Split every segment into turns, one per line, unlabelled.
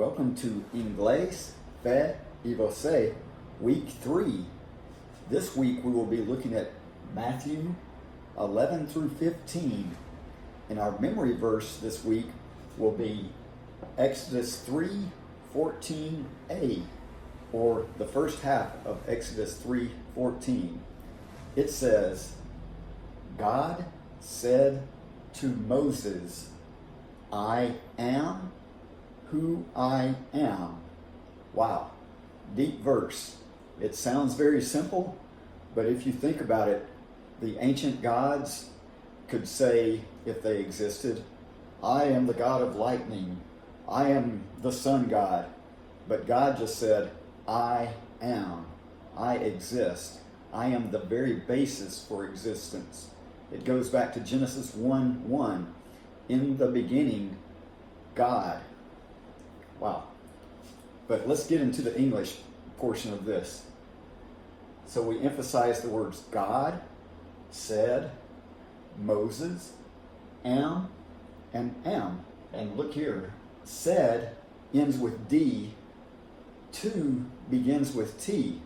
Welcome to Inglês, Você, week 3. This week we will be looking at Matthew 11 through 15. And our memory verse this week will be Exodus 3:14a, or the first half of Exodus 3:14. It says, God said to Moses, I am who I am. Wow, deep verse. It sounds very simple, but if you think about it, the ancient gods could say, if they existed, I am the God of lightning, I am the sun god. But God just said, I am, I exist, I am the very basis for existence. It goes back to Genesis 1:1. In the beginning, God. Wow. But let's get into the English portion of this. So we emphasize the words God, said, Moses, am, and am. And look here, said ends with D, to begins with T.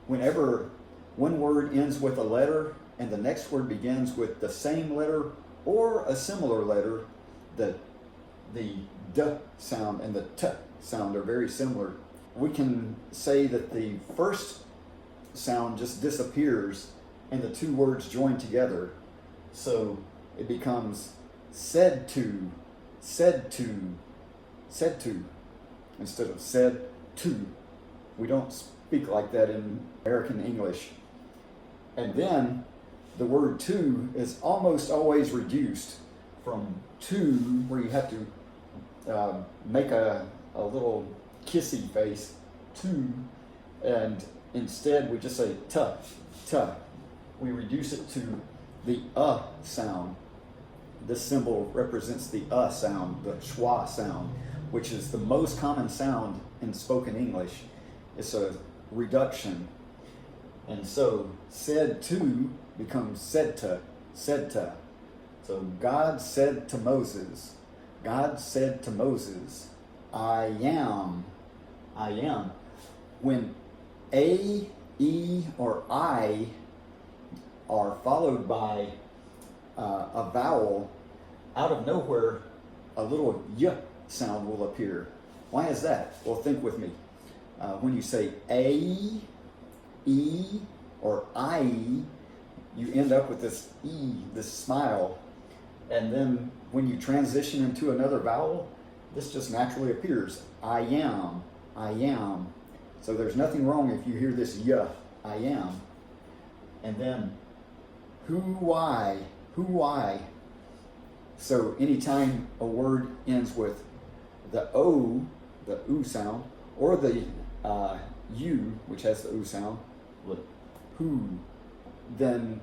Whenever one word ends with a letter and the next word begins with the same letter or a similar letter, the D sound and the T sound are very similar. We can say that the first sound just disappears and the two words join together. So it becomes said to, said to, said to, instead of said to. We don't speak like that in American English. And then the word to is almost always reduced from to, where you have to make a little kissy face, to, and instead we just say tuh, tuh. We reduce it to the sound. This symbol represents the sound, the schwa sound, which is the most common sound in spoken English. It's a reduction. And so said to becomes said to, said to. So God said to Moses, God said to Moses, I am, I am. When A, E, or I are followed by a vowel, out of nowhere, a little y sound will appear. Why is that? Well, think with me. When you say A, E, or I, you end up with this E, this smile. And then when you transition into another vowel, this just naturally appears. I am, I am. So there's nothing wrong if you hear this y, I am. And then who I. So anytime a word ends with the O, the oo sound, or the U, which has the oo sound, who, then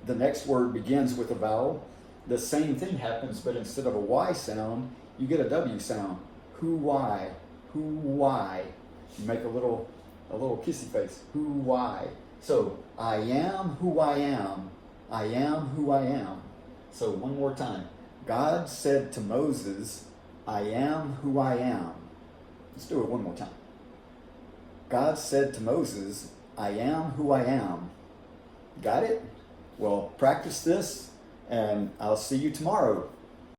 the next word begins with a vowel. The same thing happens, but instead of a Y sound, you get a W sound. Who-why, who-why. You make a little kissy face. Who-why. So, I am who I am. I am who I am. So, one more time. God said to Moses, I am who I am. Let's do it one more time. God said to Moses, I am who I am. Got it? Well, practice this, and I'll see you tomorrow.